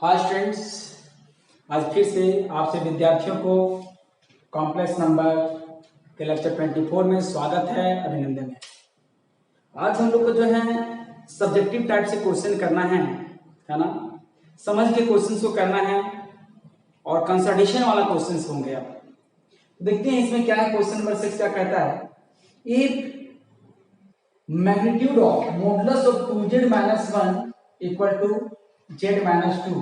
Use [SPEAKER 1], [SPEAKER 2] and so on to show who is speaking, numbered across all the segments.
[SPEAKER 1] Hi students, आज फिर से आपसे विद्यार्थियों को कॉम्प्लेक्स नंबर के लेक्चर 24 में स्वागत है, अभिनंदन है। आज हम लोग को जो है सब्जेक्टिव टाइप से क्वेश्चन करना है ना। समझ के क्वेश्चंस को करना है और कंसल्टेशन वाला क्वेश्चंस होंगे। आप देखते हैं इसमें क्या है। क्वेश्चन नंबर 6 क्या कहता है, if magnitude of modulus of 2z minus 1 equal to z minus 2,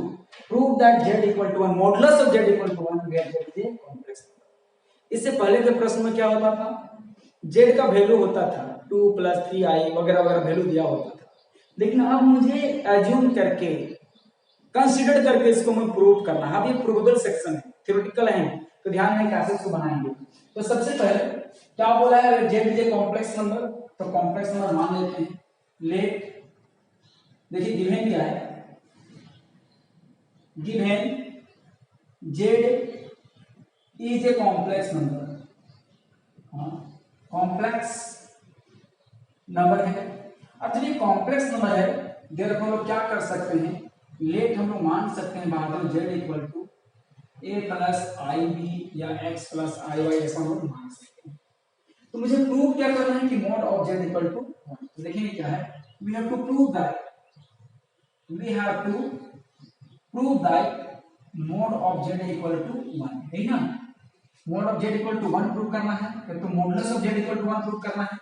[SPEAKER 1] prove that z equal to 1, modulus of z equal to 1 where z is a complex number। इससे पहले के प्रश्न में क्या होता था, z का वैल्यू होता था 2 + 3i वगैरह वगैरह वैल्यू दिया होता था, लेकिन अब मुझे एज्यूम करके कंसीडर करके इसको मैं प्रूव करना है। अब ये प्रूवेबल सेक्शन है, थ्योरेटिकल है, तो ध्यान में कैसे इसको बनाएंगे। तो सबसे पहले क्या बोला है, z is a complex number, तो कॉम्प्लेक्स नंबर मान लेते हैं। लेट देखिए गिवन क्या है, given z is a complex number, complex number है। अब जब ये कॉम्प्लेक्स नंबर है, देर हम लोग क्या कर सकते हैं, लेट हम लोग मान सकते हैं बहादुर z equal to a plus I B या x प्लस आई वाई, ऐसा हम लोग मान सकते हैं। तो मुझे प्रूव क्या करना है कि mod of z equal to 1। तो देखिए क्या है, we have to prove that mod of z equal to 1 है ना। Mod of z equal to 1 prove करना है, तो modulus of z equal to 1 prove करना है।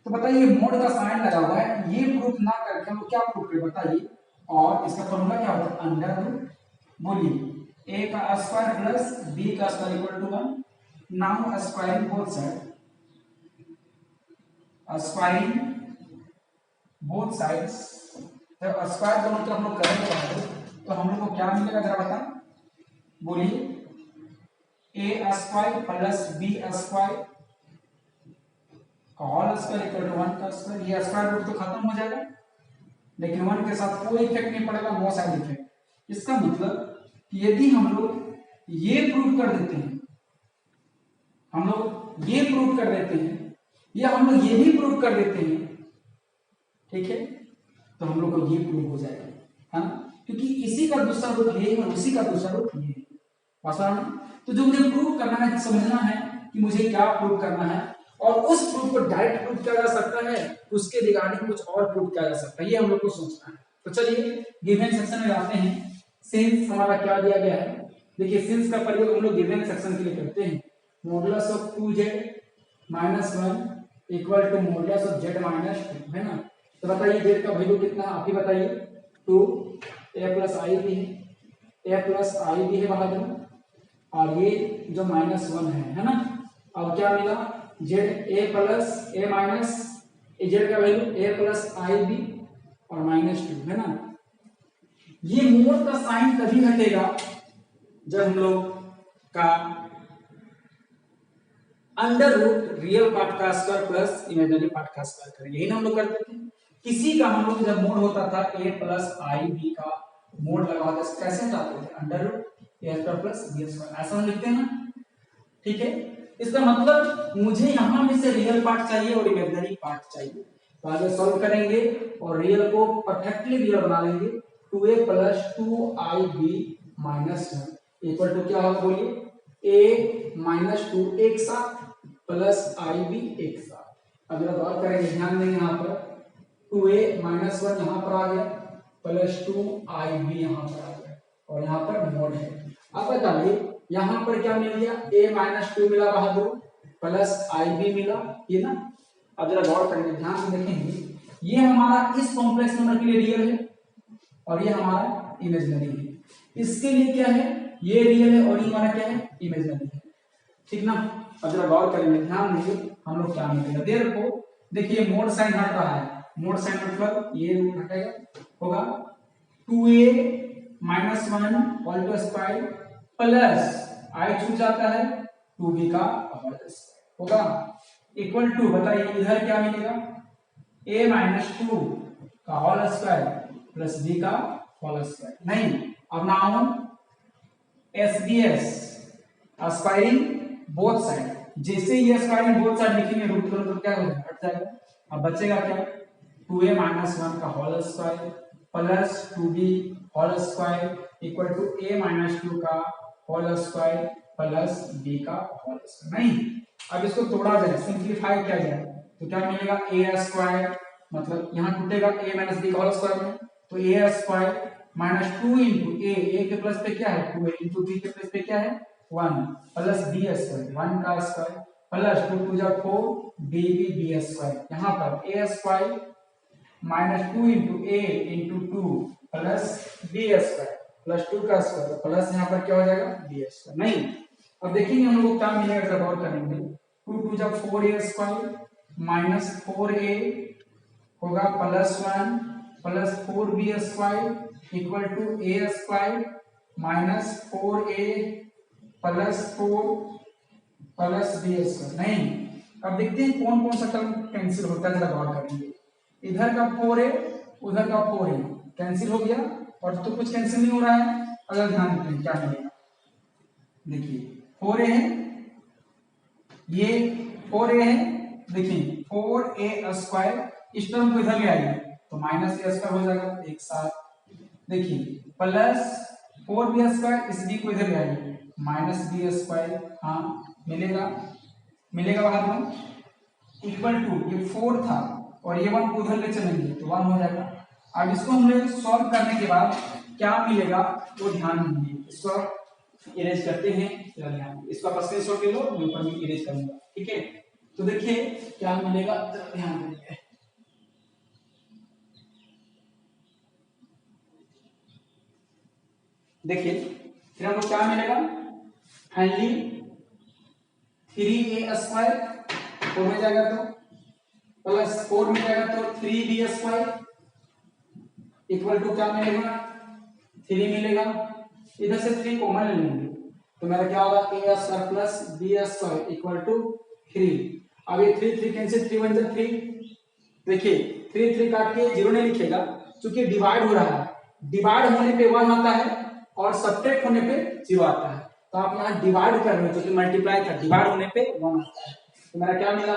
[SPEAKER 1] तो बताइए मोड का साइन लगा हुआ है, ये प्रूफ ना करके हम लोग क्या प्रूव करें बताइए। और इसका फॉर्मूला क्या होता है, अंडर रूट, बोलिए a का स्क्वायर प्लस b का square equal to 1। Now squaring both side, squaring both sides, तो स्क्वायर दोनों तरफ हम लोग करेंगे तो हम लोग को क्या मिलेगा जरा बता, बोलिए a square plus b square का होल स्क्वायर इक्वल टू 1 का स्क्वायर। ये स्क्वायर रूट तो खत्म हो जाएगा, लेकिन 1 के साथ कोई इफेक्ट नहीं पड़ेगा, नो साइड इफेक्ट। इसका मतलब कि यदि हम लोग ये प्रूव कर देते हैं, हम लोग ये प्रूव कर देते हैं या हम लोग ये भी प्रूव कर देते हैं, ठीक है, तो हम लोग को ये प्रूव हो जाएगा, है ना, क्योंकि इसी का दूसरा रूप ये है और उसी का दूसरा रूप ये है, आसान है। तो जो मुझे प्रूव करना है, समझना है कि मुझे क्या प्रूव करना है, और उस प्रूफ को डायरेक्ट प्रूव किया जा सकता है, उसके रिगार्डिंग कुछ और प्रूव किया जा सकता है, ये हम लोग को सोचना है। तो चलिए गिवन सेक्शन में आते हैं। सिंस हमारा क्या दिया गया है, देखिए सिंस का प्रयोग हम लोग गिवन सेक्शन के लिए करते हैं। Modulus of 2z minus 1 equal to modulus of z minus 2, है ना। तो बताइए z का वैल्यू कितना, आप ही बताइए। 2 a प्लस आई भी है बहादुर, और ये जो -1 है ना। अब क्या मिला, z a plus a minus z का value a plus I B और -2, है ना। ये मोड का साइन तभी हटेगा जब हम लोग का अंडर रूट रियल पार्ट का स्क्वायर प्लस इमेजिनरी पार्ट का स्क्वायर करेंगे, यही ना हम लोग करते थे। किसी का हम लोग जब मोड होता था a प्लस आई बी का मोड लगा होता है, कैसे हटाते थे, under root a square plus b square, ऐसा हम लिखते हैं ना, ठीक है। इसका मतलब मुझे यहां में से रियल पार्ट चाहिए और इमेजिनरी पार्ट चाहिए, तो आगे सॉल्व करेंगे और रियल को परफेक्टली रियल बना लेंगे। 2a plus 2ib minus 1 equal to क्या होगा, बोलिए a माइनस 2 एक साथ प्लस ib एक साथ। अगर और करेंगे, ध्यान देंगे यहाँ पर 2a माइनस 1 यहाँ पर आ गया प्लस 2ib यहाँ पर आ गया और यहाँ पर मोड है। अब बताइए यहाँ पर क्या मिल गया, a माइनस 2 मिला बहादुर प्लस ib मिला, ये ना। अब जरा गौर करेंगे, ध्यान से देखेंगे, ये हमारा इस कॉम्प्लेक्स नंबर के लिए रियल है और ये हमारा इमेजिनरी है। इसके लिए क्या है, ये रियल है और ये हमारा क्या है, इमेजिनरी है, ठीक ना। अब जरा गौर करेंगे, ध्यान दीजिए, हम लोग क्या मिलेगा, देर को देखिए मोड साइन हट रहा है, मोड साइन मतलब ये रूट हटेगा, होगा 2a minus 1 whole to square plus आई छूट जाता है 2b का होल स्क्वायर होगा इक्वल टू, बताइए इधर क्या मिलेगा, a माइनस 2 का होल स्क्वायर प्लस b का होल स्क्वायर। नहीं, अब now SBS squaring both side, जैसे ये स्क्वायरिंग बोथ साइड लिखेंगे रूट करो तो क्या होगा, हट जाएगा। अब बचेगा क्या, 2a माइनस 1 का whole square plus 2b whole square equal to a minus 2 का होल स्क्वायर प्लस b का होल स्क्वायर। नहीं, अब इसको तोड़ा जाए, सिंप्लीफाई किया जाए तो क्या मिलेगा, a स्क्वायर मतलब यहाँ टूटेगा a माइनस b का होल स्क्वायर में, तो a square minus 2 into a के प्लस पे क्या है 2a इंटू b के प्लस पे क्या है 1 प्लस b स्क्वायर 1 का स्क्वायर प्लस 2 टू जा 4 b स्क्वायर, यहाँ पर a square minus 2 into a into 2 plus b square plus 2 का स्क्वायर प्लस यहाँ पर क्या हो जाएगा b स्क्वायर। नहीं, अब देखेंगे हम लोग क्या मिलेगा जब और करेंगे, 2 टू जा 4a स्क्वायर माइनस 4a होगा plus 1 plus 4b square equal to a square minus 4a plus 4 plus b square. नहीं, अब देखते हैं कौन कौन सा टर्म कैंसिल होता है, जरा गौर करेंगे, इधर का 4a उधर का 4a कैंसिल हो गया और तो कुछ कैंसिल नहीं हो रहा है। अगर ध्यान देते हैं क्या मिलेगा, देखिए 4a है, ये 4a है, देखिए 4a स्क्वायर इस टर्म को इधर ले आइए तो माइनस a स्क्वायर हो जाएगा एक साथ, देखिए प्लस 4b स्क्वायर इस b को इधर ले आइए माइनस b स्क्वायर, हाँ मिलेगा मिलेगा बाद में इक्वल टू ये 4 था और ये 1 को उधर ले चलेंगे तो 1 हो जाएगा। अब इसको हम लोग सॉल्व करने के बाद क्या मिलेगा वो ध्यान दीजिए, इसको इरेज करते हैं, ध्यान इसको आप स्क्रीनशॉट ले लो, मैं ऊपर में इरेज करूंगा, ठीक है। तो देखिए क्या मिलेगा, ध्यान दीजिए, देखिए फिर हमको क्या मिलेगा, फाइनली 3a स्क्वायर 4 में जाएगा तो प्लस 4 में जाएगा तो 3b स्क्वायर इक्वल टू क्या मिलेगा 3 मिलेगा, इधर से 3 कॉमन ले लेंगे तो मेरा क्या होगा a square plus b square equal to 3। अब ये 3 कैंसिल, 3 1 3, देखिए 3 काट के 0 नहीं लिखेगा क्योंकि डिवाइड हो रहा है, डिवाइड होने पे 1 आता है और सब्ट्रैक्ट होने पे 0 आता है, तो आप यहाँ डिवाइड कर रहे हो क्योंकि मल्टीप्लाई था, डिवाइड होने पे 1 आता है, तो मेरा क्या मिला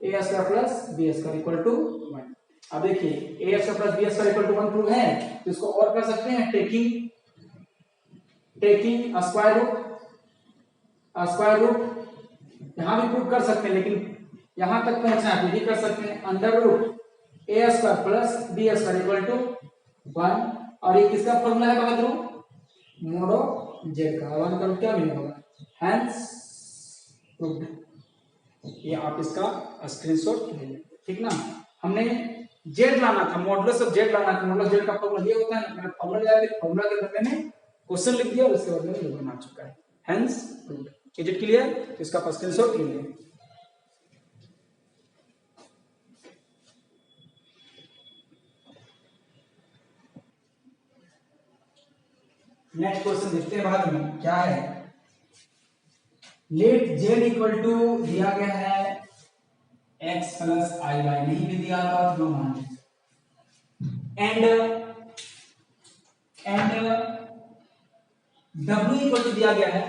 [SPEAKER 1] a square plus b square equal to 1। अब देखिए a square plus b square equal to 1 prove है तो इसको और कर सकते हैं, टेकिंग स्क्वायर रूट यहां भी प्रूव कर सकते हैं, लेकिन यहां तक पहुंचना है तो ये कर सकते हैं under root a square plus b square equal to 1, और ये किसका फॉर्मूला है बता दूं, मोड ऑफ z का, 1 का रूट क्या मिलेगा, हेंस प्रूव्ड। ये आप इसका स्क्रीनशॉट ले लें, ठीक ना। हमने z लाना था, मॉडुलस ऑफ z लाना था, मॉडुलस z का फॉर्मूला ये होता है, मैंने फॉर्मूला याद है, फॉर्मूला के बदले में क्वेश्चन लिख दिया और उसके बदले में ये बना चुका है, hence proved. Is it clear, तो इसका स्क्रीनशॉट ले लें। नेक्स्ट क्वेश्चन देखते हैं बाद में क्या है, लेट z इक्वल टू दिया गया है x प्लस i y, नहीं भी दिया था तो मान एंड w इक्वल टू दिया गया है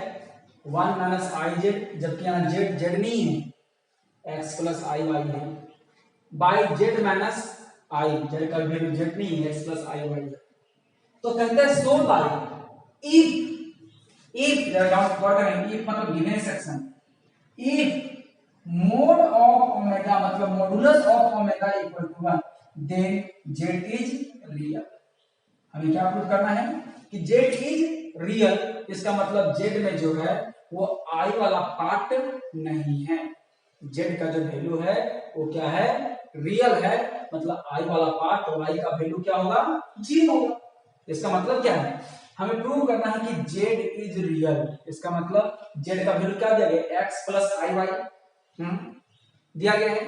[SPEAKER 1] 1 माइनस i z, जबकि यहाँ z नहीं है x प्लस i y है, by z minus i, z का वैल्यू z नहीं है x प्लस i y है, तो कहते हैं सो बाई if डाउट करें, if मतलब given section, if mod of omega मतलब modulus of omega equal to 1 then z is real. हमें क्या प्रूव करना है कि z इज रियल, इसका मतलब z में जो है वो i वाला पार्ट नहीं है, z का जो वैल्यू है वो क्या है रियल है, मतलब i वाला पार्ट और i का वैल्यू क्या होगा 0 होगा। इसका मतलब क्या है, हमें प्रूव करना है कि z इज रियल, इसका मतलब z का वैल्यू क्या दिया गया x प्लस i y दिया गया है,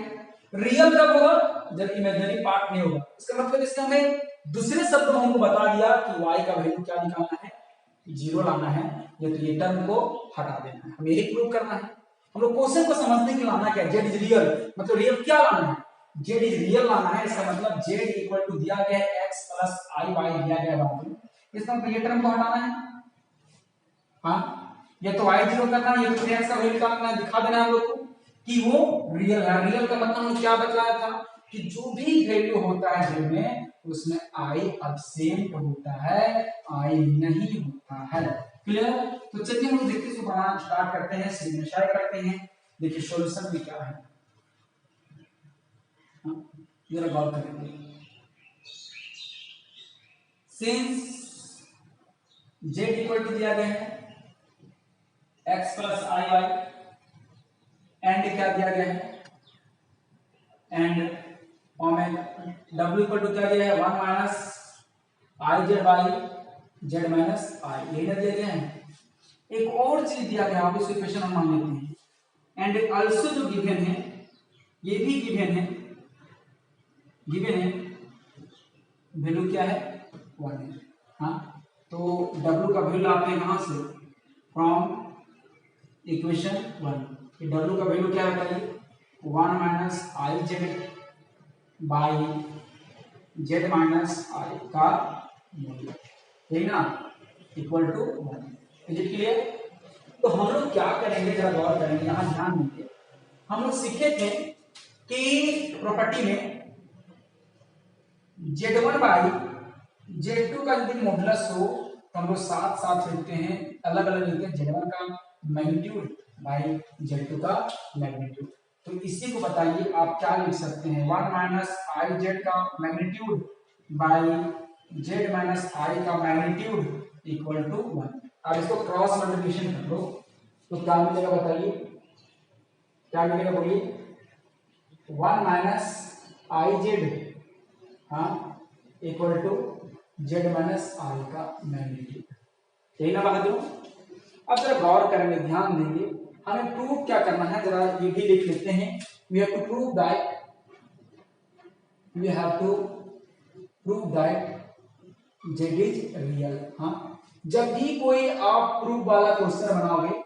[SPEAKER 1] रियल कब होगा जब इमेजिनरी पार्ट नहीं होगा, इसका मतलब इसका हमें दूसरे शब्द में हमको बता दिया कि y का वैल्यू क्या निकालना है 0 लाना है, या तो ये टर्म को हटा देना है, हमें यही प्रूव करना है। हम लोग क्वेश्चन को समझने के लाना क्या, z इज रियल मतलब रियल क्या लाना है, z इज रियल लाना है, इसका मतलब z इक्वल टू दिया गया है x प्लस i y दिया गया है, इसका मतलब ये टर्म को हटाना है, हाँ ये तो y 0 करना है, ये तो x का वैल्यू निकालना है, दिखा देना है हम लोग को कि वो रियल है। रियल का मतलब हम क्या बतलाया था कि जो भी वैल्यू होता है z में उसमें आई अब्सेंट होता है, आई नहीं होता है। क्लियर? तो चलिए हम देखते हैं, बनाना स्टार्ट करते हैं, सिग्निफाई करते हैं। देखिए सॉल्यूशन में क्या है, जरा गौर करेंगे। सिंस z इक्वल टू दिया गया है x plus I y, and क्या दिया गया है, एंड w इक्वल टू क्या दिया है 1 minus I Z by Z minus I, यही ना दिया गया है। एक और चीज दिया गया है, इस इक्वेशन हम मान लेते हैं, एंड आल्सो जो गिवन है, ये भी गिवन है, वैल्यू क्या है 1 है। हाँ, तो w का वैल्यू लाते हैं कहां से, फ्रॉम इक्वेशन 1। ये w का वैल्यू क्या है बताइए, 1 minus I Z by Z minus I का मूल्य, यही ना, equal to 1। Is it clear? तो हम लोग क्या करेंगे, जरा गौर करेंगे, यहां ध्यान दीजिए। हम लोग सीखे थे कि प्रॉपर्टी में Z1 बाई Z2 का यदि मॉडुलस हो तो हम लोग साथ साथ लिखते हैं, अलग अलग लिखते हैं, Z1 का मैग्नीट्यूड बाई Z2 का मैग्नीट्यूड। तो इसी को बताइए आप क्या लिख सकते हैं, 1 माइनस आई जेड का magnitude by Z minus I का मैग्नीट्यूड इक्वल टू 1। अब इसको क्रॉस मल्टीप्लिकेशन कर लो तो क्या मिलेगा बताइए, क्या मिलेगा बोलिए, 1 माइनस आई जेड, हाँ, equal to Z minus I का मैग्नीट्यूड, यही ना बात दो। अब जरा गौर करेंगे, ध्यान देंगे, हमें प्रूव क्या करना है, जरा ये भी लिख लेते हैं। We have to prove that z is real. हाँ, जब भी कोई आप प्रूफ वाला क्वेश्चन बनाओगे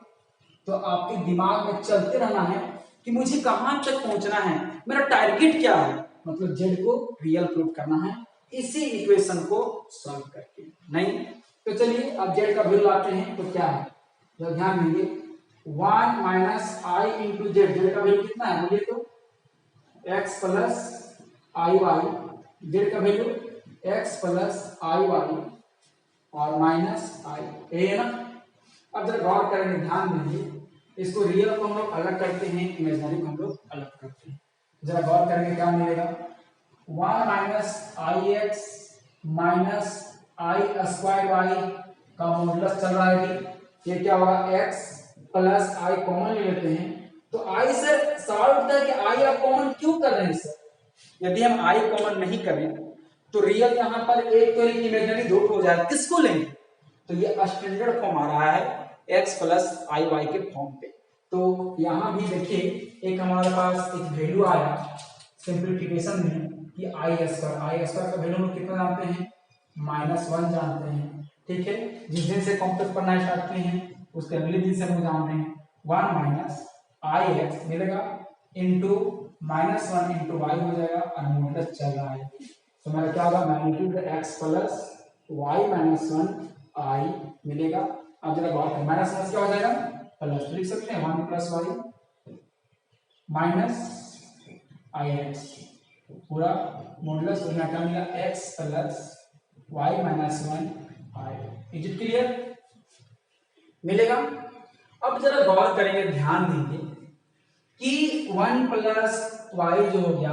[SPEAKER 1] तो आपके दिमाग में चलते रहना है कि मुझे कहां तक पहुंचना है, मेरा टारगेट क्या है, मतलब जेड को रियल प्रूफ करना है इसी इक्वेशन को सॉल्व करके। नहीं तो चलिए अब जेड का वैल्यू लाते हैं, तो क्या है, तो ध्यान दीजिए, 1 माइनस आई इंटू जेड, जेड का वैल्यू कितना है बोलिए तो, x प्लस आई वाई, जेड का वैल्यू x प्लस आई वाई और माइनस आई, ये है ना। अब जरा गौर करेंगे, ध्यान दीजिए, इसको रियल को हम लोग अलग करते हैं, इमेजिनरी को हम लोग अलग करते हैं। जरा गौर करेंगे क्या मिलेगा, 1 minus i x minus I square Y का मॉडुलस चल रहा है, ये क्या होगा, x प्लस आई कॉमन ले लेते हैं, तो आई से सवाल उठता है कि आई आप कॉमन क्यों कर रहे हैं सर, यदि हम आई कॉमन नहीं करें तो रियल यहाँ पर एक तो इमेजिनरी दो हो जाए, किसको लेंगे, तो ये स्टैंडर्ड फॉर्म आ रहा है x प्लस आई वाई के फॉर्म पे। तो यहाँ भी देखिए एक हमारे पास एक वैल्यू आया सिंप्लीफिकेशन में कि आई स्क्वायर का वैल्यू हम कितना जानते हैं, -1 जानते हैं, ठीक है। जिस दिन से कॉम्प्लेक्स पढ़ना स्टार्ट किए हैं उसके अगले दिन से हम जान रहे हैं 1 माइनस आई एक्स मिलेगा इंटू -1 इंटू वाई हो जाएगा, अनमोडुलस चल रहा है, तो मेरा क्या होगा, magnitude x plus Y minus 1 i मिलेगा। अब जरा गौर करें, माइनस माइनस क्या हो जाएगा, प्लस, लिख सकते हैं 1 plus Y minus i x, पूरा मॉडुलस हो गया, क्या मिला, x plus Y minus 1 i. Is it clear? मिलेगा। अब जरा गौर करेंगे, ध्यान देंगे कि 1 प्लस वाई जो हो गया,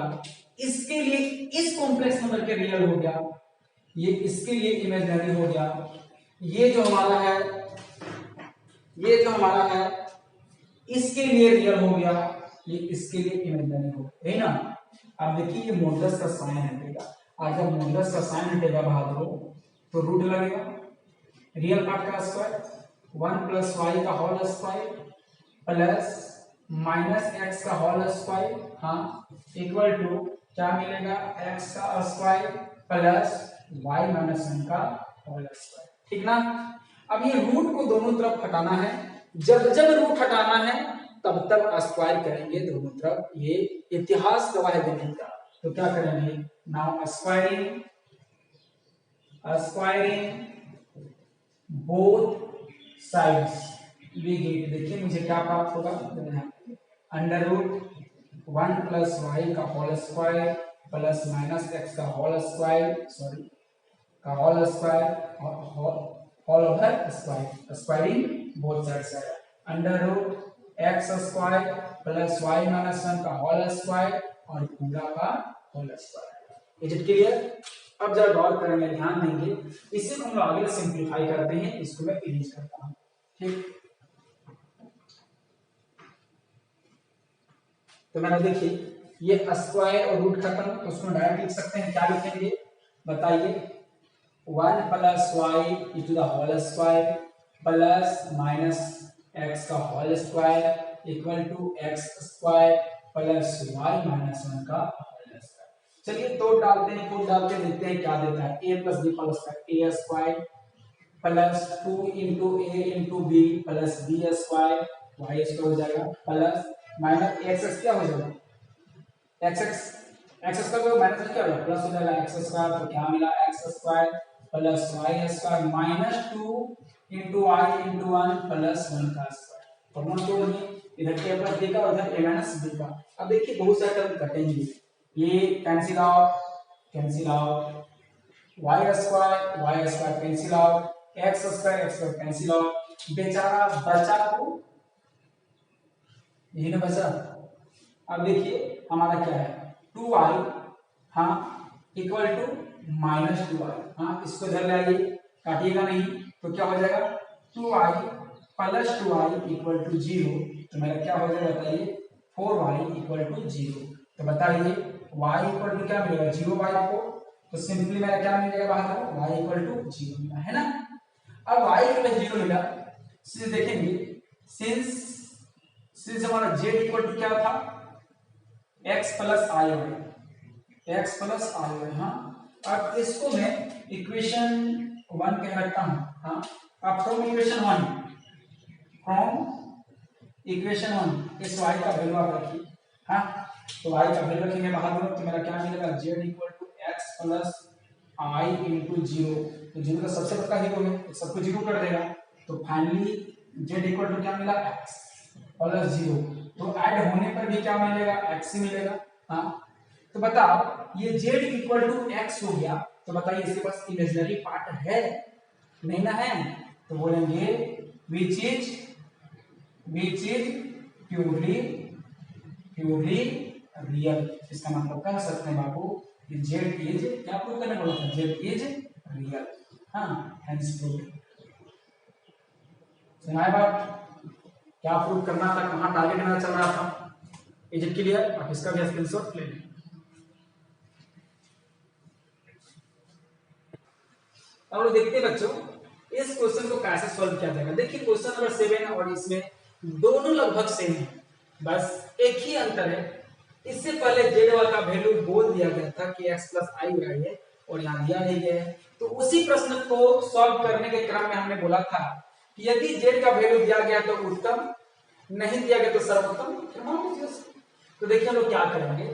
[SPEAKER 1] इसके लिए इस कॉम्प्लेक्स नंबर के रियल हो गया, ये इसके लिए इमेजिनरी हो गया, ये जो हमारा है इसके लिए रियल हो गया, ये इसके लिए इमेजिनरी हो गया, है ना। अब देखिए ये मॉडुलस का साइन हटेगा, और जब मॉडुलस का साइन हटेगा बहादुर तो रूट लगेगा, रियल पार्ट का स्क्वायर 1 प्लस वाई का whole square plus minus x का होल स्क्वायर, हाँ, इक्वल टू क्या मिलेगा, एक्स का स्क्वायर प्लस वाई माइनस 1 का होल स्क्वायर, ठीक ना। अब ये रूट को दोनों तरफ हटाना है, जब जब रूट हटाना है तब तब स्क्वायर करेंगे दोनों तरफ, ये इतिहास गवाह है गणित का। तो क्या करेंगे, now squaring both sides we get, देखिए मुझे क्या प्राप्त होगा, अंडर रूट 1 प्लस वाई का whole square plus minus x का होल स्क्वायर, सॉरी का whole square whole over square, squaring both sides है, under root X square plus Y minus 1 का होल स्क्वायर और पूरा का whole square. Is it clear? अब जब गौर करेंगे, ध्यान देंगे, इसी को हम लोग आगे सिंपलीफाई करते हैं, इसको मैं इरेज करता हूं। ठीक, तो मैंने देखिए ये स्क्वायर और रूट खत्म, तो उसको डायरेक्ट लिख सकते हैं, क्या लिखेंगे बताइए, 1 plus Y E to the whole square plus minus x का whole square equal to x square plus Y minus 1 का होल स्क्वायर। चलिए तो डालते हैं, कोड डालते देखते हैं क्या देता है, a plus b whole square, a square plus 2 into a into b plus b square, y square हो जाएगा प्लस माइनस एक्स क्या हो जाएगा, एक्स स्क्वायर माइनस क्या हो जाएगा, प्लस हो जाएगा एक्स स्क्वायर, तो क्या मिला X square plus Y square minus 2 into I into 1 plus 1 का स्क्वायर। फॉर्मूला तो वही, इधर a प्लस b का और इधर a माइनस b का। अब देखिए बहुत सारे टर्म कटेंगे, ये cancel out why square cancel out, x square cancel out, बेचारा बचा को यही ना बचा। अब देखिए हमारा क्या है 2i, हाँ इक्वल टू माइनस 2i, हाँ इसको इधर ले आइए, काटिएगा नहीं, तो क्या हो जाएगा 2i plus 2i equal to 0, तो मेरा क्या हो जाएगा बताइए 4y इक्वल टू 0। तो बताइए y इक्वल टू क्या मिलेगा 0y को, तो सिंपली मेरा क्या मिलेगा बाहर y इक्वल टू 0 मिला है ना। अब y इक्वल टू 0 मिला, सिंस देखेंगे सिंस हमारा z इक्वल टू क्या था x प्लस आई वाई, हाँ अब इसको मैं इक्वेशन 1 कह रखता हूँ, हाँ अब फ्रॉम इक्वेशन 1 इस y का वैल्यू आप रखिए, हाँ तो y का वैल्यू रखेंगे बाहर, तो मेरा क्या मिलेगा z equal to x plus i into 0, तो 0 का सबसे बड़ा जीरो है, तो सबको 0 कर देगा, तो फाइनली z इक्वल टू क्या मिला x प्लस 0, तो ऐड होने पर भी क्या मिलेगा x ही मिलेगा, हाँ तो बताओ ये z इक्वल टू x हो गया, तो बताइए इसके पास इमेजिनरी पार्ट है नहीं ना है, तो बोलेंगे which is प्योरली रियल। इसका मतलब कह सकते हैं बाबू कि z इज क्या प्रूव करने वाला था, z इज रियल, हाँ हेंस प्रूव। सुनाए बात क्या प्रूव करना था, कहां टारगेट में चल रहा था, इज इट क्लियर? आप इसका भी स्क्रीनशॉट ले लें। अब देखते हैं बच्चों इस क्वेश्चन को कैसे सॉल्व किया जाएगा। देखिए क्वेश्चन नंबर 7 और इसमें दोनों लगभग सेम है, बस एक ही अंतर है, इससे पहले z वाला का वैल्यू बोल दिया गया था कि x प्लस आई है और यहाँ दिया नहीं गया है, तो उसी प्रश्न को सॉल्व करने के क्रम में हमने बोला था कि यदि z का वैल्यू दिया गया तो उत्तम, नहीं दिया गया तो सर्वोत्तम। तो देखिए हम लोग क्या करेंगे,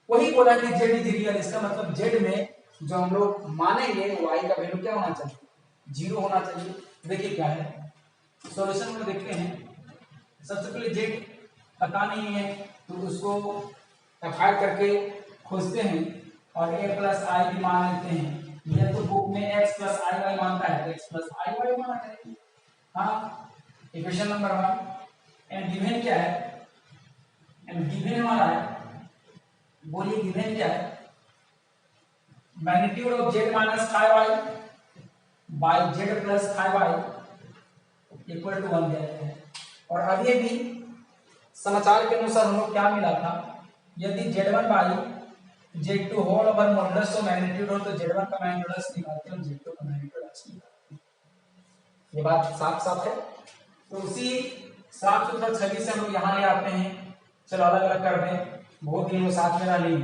[SPEAKER 1] वही बोला कि z इज रियल, इसका मतलब z में जो हम लोग मानेंगे y का वैल्यू क्या होना चाहिए 0 होना चाहिए। देखिए क्या है सॉल्यूशन में देखते हैं, सबसे पहले z पता नहीं है तो उसको डिवाइड करके खोजते हैं और a प्लस आई भी मान लेते हैं, ये तो बुक में x प्लस आई वाई मानता है तो x प्लस आई वाई माना करेंगे, हाँ इक्वेशन नंबर 1। एंड गिवन क्या है, एंड गिवन हमारा है, बोलिए गिवन क्या है, magnitude of z minus 5y by z plus 5y equal to 1 दिया गया है। और अभी भी समाचार के अनुसार हम लोग क्या मिला था, यदि z1 by z2 whole over modulus of magnitude हो तो z1 का मॉडुलस निकालते हैं, z2 का मॉडुलस निकालते हैं। ये बात साफ है, तो उसी साफ सुथरा छवि से हम लोग यहाँ ले आते हैं, चलो अलग अलग कर दें, बहुत दिन वो साथ में रह नहीं,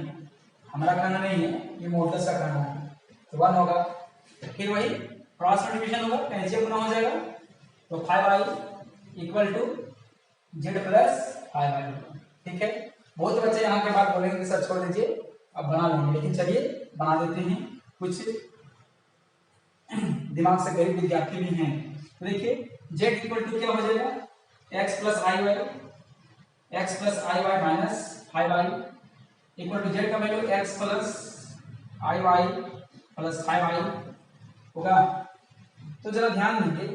[SPEAKER 1] हमारा कहना नहीं है, ये मॉडुलस का कहना है, तो 1 होगा, फिर वही क्रॉस मल्टीप्लिकेशन होगा, कैंसिल गुना हो जाएगा, तो 5i equal to z plus 5i, ठीक है। बहुत बच्चे यहाँ के बाद बोलेंगे सर छोड़ दीजिए अब बना लेंगे, लेकिन चलिए बना देते हैं, कुछ दिमाग से गरीब विद्यार्थी भी हैं। तो देखिए z इक्वल टू क्या हो जाएगा x plus I y minus 5i equal to z का वैल्यू एक्स प्लस आई वाई प्लस 5i होगा। तो जरा ध्यान देंगे,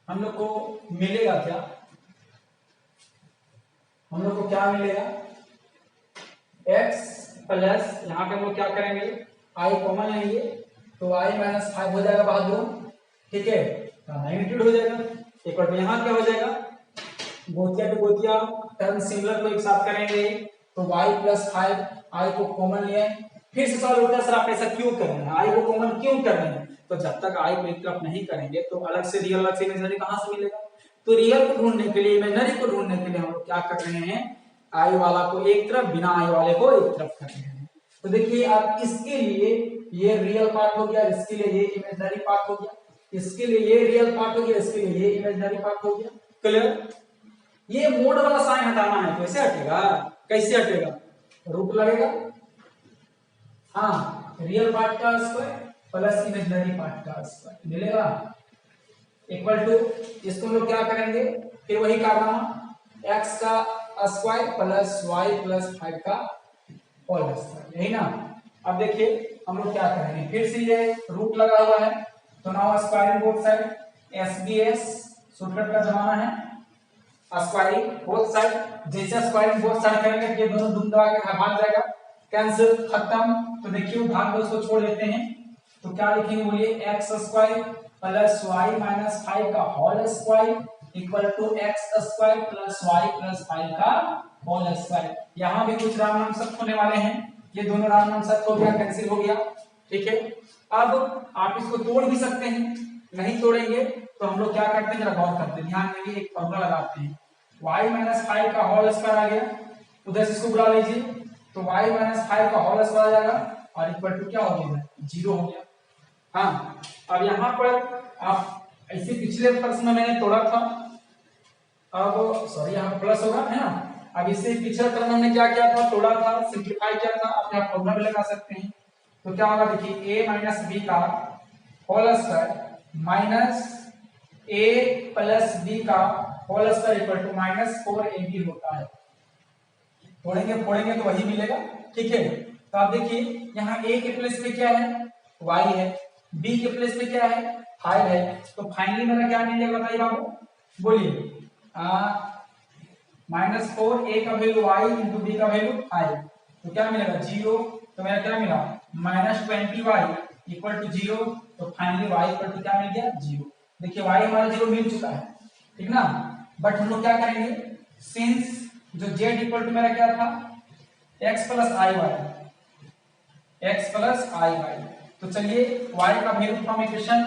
[SPEAKER 1] हम लोग को मिलेगा क्या, हम लोग को क्या मिलेगा, x प्लस यहाँ पे हम लोग क्या करेंगे, i कॉमन लेंगे तो i माइनस 5 हो जाएगा बहादुर, ठीक है, मैग्नीट्यूड हो जाएगा। एक बार यहाँ क्या हो जाएगा, गोतिया टू गोतिया टर्म सिमिलर को एक साथ करेंगे तो y प्लस 5 i को कॉमन लिए, फिर से सवाल उठता है सर आप ऐसा क्यों कर रहे हैं, i को कॉमन क्यों कर रहे हैं, तो जब तक i को एक तरफ नहीं करेंगे तो अलग से रियल अलग से इमेजिनरी कहां से मिलेगा। तो रियल को ढूंढने के लिए, इमेजिनरी को ढूंढने के लिए हम लोग क्या कर रहे हैं, i वाला को एक तरफ, बिना i वाले को एक तरफ कर रहे हैं। तो देखिए अब इसके लिए ये रियल पार्ट हो गया, इसके लिए ये इमेजिनरी पार्ट हो गया, इसके लिए ये रियल पार्ट हो गया, इसके लिए ये इमेजिनरी पार्ट हो गया। क्लियर। ये मोड वाला साइन हटाना है, कैसे हटेगा, कैसे हटेगा, रूट लगेगा, हाँ, रियल पार्ट का स्क्वायर प्लस इमेजिनरी पार्ट का स्क्वायर मिलेगा इक्वल टू, इसको हम लोग क्या करेंगे, फिर वही कारनामा, x का स्क्वायर प्लस y प्लस 5 का होल स्क्वायर, यही ना। अब देखिए हम लोग क्या करेंगे, फिर से ये रूट लगा हुआ है तो now squaring both side, SBS shortcut का जमाना है, स्क्वायरिंग बोथ साइड, जैसे स्क्वायरिंग बोथ साइड करेंगे ये दोनों धूम दबा के भाग जाएगा, कैंसिल, खत्म। तो देखिए भाग दो, इसको छोड़ देते हैं तो क्या लिखेंगे बोलिए, x square plus Y minus 5 का whole square equal to x square plus y plus 5 का होल स्क्वायर। यहाँ भी कुछ राम नाम सत्य होने वाले हैं, ये दोनों राम नाम सत्य हो गया, कैंसिल हो गया, ठीक है। अब आप इसको तोड़ भी सकते हैं, नहीं तोड़ेंगे तो हम लोग क्या करते हैं, जरा गौर करते हैं, ध्यान देंगे, एक फॉर्मूला लगाते हैं, y माइनस 5 का होल स्क्वायर आ गया, उधर से इसको बुला लीजिए तो y माइनस 5 का होल स्क्वायर आ जाएगा और इक्वल टू क्या हो गया, 0 हो गया। हाँ, अब यहाँ पर आप ऐसे पिछले प्रश्न में मैंने तोड़ा था, अब सॉरी यहाँ प्लस होगा है ना, अब इससे पिछले प्रश्न में हमने क्या किया था, तोड़ा था, सिंप्लीफाई किया था, आप यहाँ फॉर्मूला भी लगा सकते हैं। तो क्या होगा देखिए, a माइनस बी का whole square minus a plus B का whole square equal to minus 4ab होता है। तोड़ेंगे फोड़ेंगे तो वही मिलेगा, ठीक है। तो आप देखिए यहाँ a के प्लेस पे क्या है, y है, b के प्लेस पे क्या है, 5 है, तो फाइनली मेरा क्या मिलेगा बताइए बाबू, बोलिए, -4 a का वैल्यू y इंटू b का वैल्यू 5, तो क्या मिलेगा 0, तो मेरा क्या मिला -20y इक्वल टू 0, तो फाइनली y इक्वल टू क्या मिल गया 0। देखिए y हमारा 0 मिल चुका है, ठीक ना, बट हम लोग क्या करेंगे, सिंस जो z इक्वल टू मेरा क्या था, x प्लस आई वाई, तो चलिए y का वैल्यू फ्रॉम इक्वेशन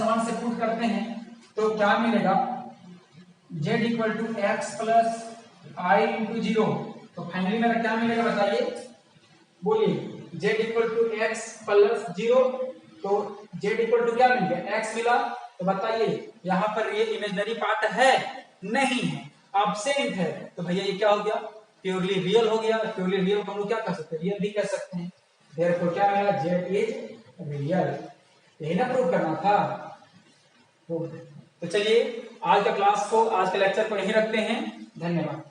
[SPEAKER 1] 1 से पुट करते हैं तो क्या मिलेगा, z equal to x plus i into 0, तो फाइनली मेरा क्या मिलेगा बताइए, बोलिए, z equal to x plus 0, तो z इक्वल टू क्या मिल गया, x मिला, तो बताइए यहाँ पर ये इमेजिनरी पार्ट है, नहीं है, एब्सेंट है, तो भैया ये क्या हो गया, प्योरली रियल हो गया। प्योरली रियल को हम लोग क्या कर सकते हैं, रियल भी कह सकते हैं, देयरफॉर क्या मिला, z इज रियल, यही ना प्रूव करना था। तो चलिए आज का क्लास को, आज के लेक्चर को यहीं रखते हैं, धन्यवाद।